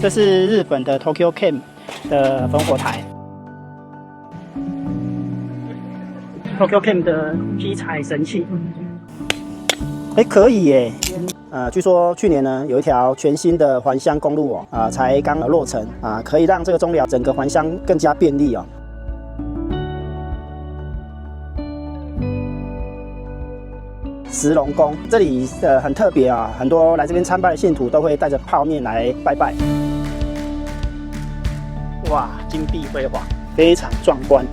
这是日本的 Tokyo Camp 的烽火台。Tokyo Camp 的劈柴神器，可以耶。据说去年呢，有一条全新的环乡公路才刚落成可以让这个中寮整个环乡更加便利哦。石龙宫这里很特别很多来这边参拜的信徒都会带着泡面来拜拜。哇，金碧辉煌，非常壮观。